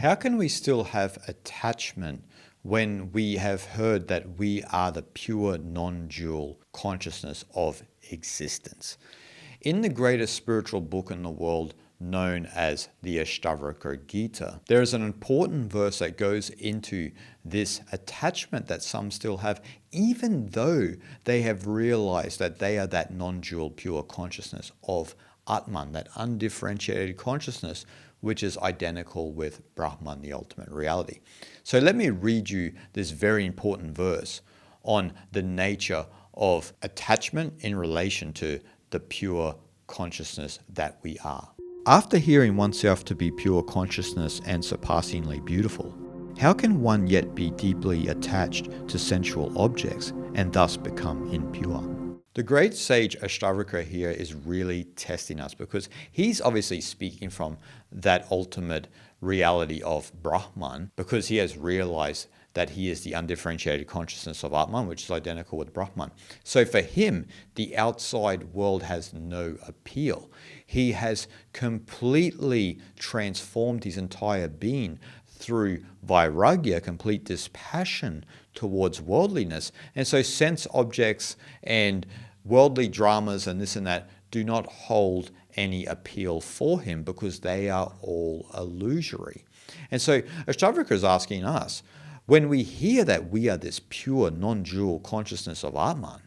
How can we still have attachment when we have heard that we are the pure non-dual consciousness of existence? In the greatest spiritual book in the world, known as the Ashtavakara Gita, there is an important verse that goes into this attachment that some still have, even though they have realized that they are that non-dual pure consciousness of Atman, that undifferentiated consciousness, which is identical with Brahman, the ultimate reality. So let me read you this very important verse on the nature of attachment in relation to the pure consciousness that we are. After hearing oneself to be pure consciousness and surpassingly beautiful, how can one yet be deeply attached to sensual objects and thus become impure? The great sage Ashtavakara here is really testing us, because he's obviously speaking from that ultimate reality of Brahman, because he has realized that he is the undifferentiated consciousness of Atman, which is identical with Brahman. So for him, the outside world has no appeal. He has completely transformed his entire being through vairagya, complete dispassion towards worldliness. And so sense objects and worldly dramas and this and that do not hold any appeal for him, because they are all illusory. And so Ashtavakara is asking us, when we hear that we are this pure non-dual consciousness of Atman,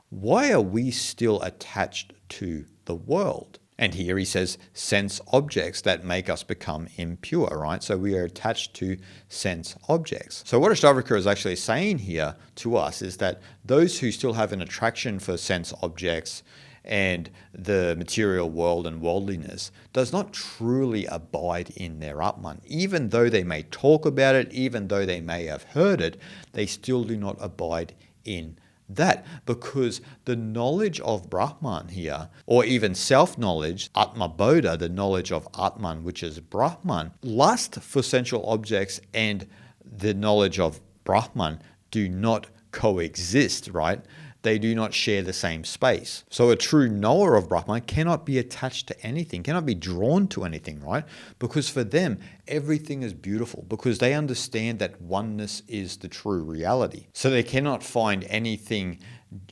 why are we still attached to the world? And here he says sense objects that make us become impure, right? So we are attached to sense objects. So what Ashtavakara is actually saying here to us is that those who still have an attraction for sense objects and the material world and worldliness does not truly abide in their Atman. Even though they may talk about it, even though they may have heard it, they still do not abide in that, because the knowledge of Brahman here, or even self-knowledge, Atma Bodha, the knowledge of Atman, which is Brahman, lust for sensual objects and the knowledge of Brahman do not coexist, right? They do not share the same space. So a true knower of Brahman cannot be attached to anything, cannot be drawn to anything, right? Because for them, everything is beautiful, because they understand that oneness is the true reality. So they cannot find anything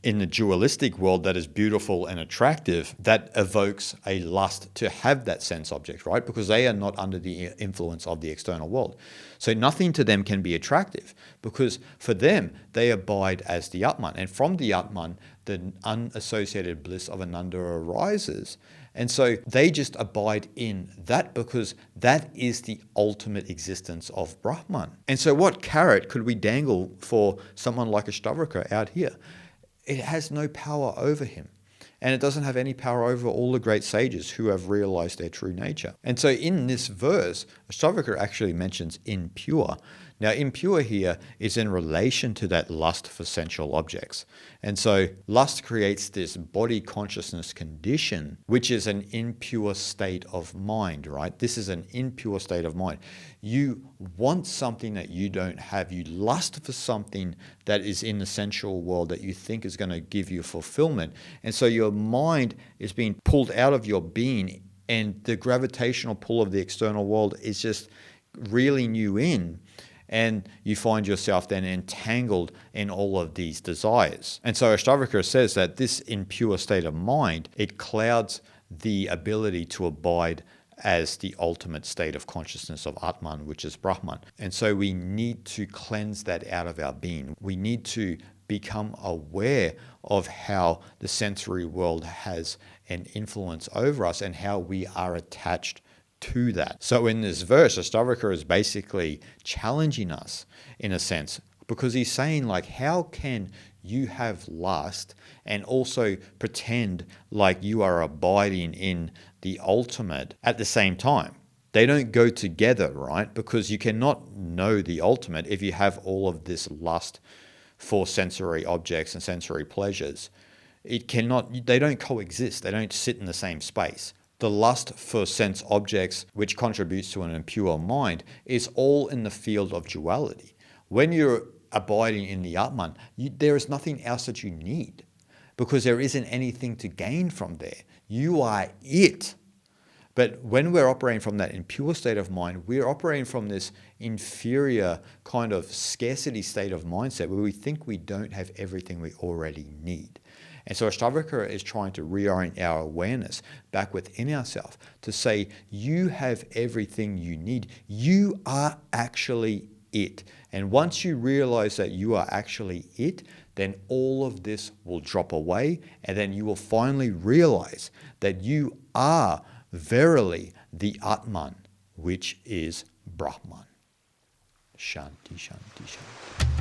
in the dualistic world that is beautiful and attractive that evokes a lust to have that sense object, right? Because they are not under the influence of the external world. So nothing to them can be attractive, because for them, they abide as the Atman. And from the Atman, the unassociated bliss of Ananda arises. And so they just abide in that, because that is the ultimate existence of Brahman. And so what carrot could we dangle for someone like Ashtavakara out here? It has no power over him. And it doesn't have any power over all the great sages who have realized their true nature. And so in this verse, Ashtavakara actually mentions impure. Now, impure here is in relation to that lust for sensual objects. And so lust creates this body consciousness condition, which is an impure state of mind, right? This is an impure state of mind. You want something that you don't have. You lust for something that is in the sensual world that you think is going to give you fulfillment. And so your mind is being pulled out of your being, and the gravitational pull of the external world is just reeling you in. And you find yourself then entangled in all of these desires. And so Ashtavakara says that this impure state of mind, it clouds the ability to abide as the ultimate state of consciousness of Atman, which is Brahman. And so we need to cleanse that out of our being. We need to become aware of how the sensory world has an influence over us and how we are attached to that. So in this verse, Ashtavakara is basically challenging us in a sense, because he's saying, like, how can you have lust and also pretend like you are abiding in the ultimate at the same time? They don't go together, right? Because you cannot know the ultimate if you have all of this lust for sensory objects and sensory pleasures. They don't coexist. They don't sit in the same space. The lust for sense objects, which contributes to an impure mind, is all in the field of duality. When you're abiding in the Atman, there is nothing else that you need, because there isn't anything to gain from there. You are it. But when we're operating from that impure state of mind, we're operating from this inferior kind of scarcity state of mindset where we think we don't have everything we already need. And so Ashtavakara is trying to reorient our awareness back within ourselves to say, you have everything you need. You are actually it. And once you realize that you are actually it, then all of this will drop away. And then you will finally realize that you are verily the Atman, which is Brahman. Shanti, shanti, shanti.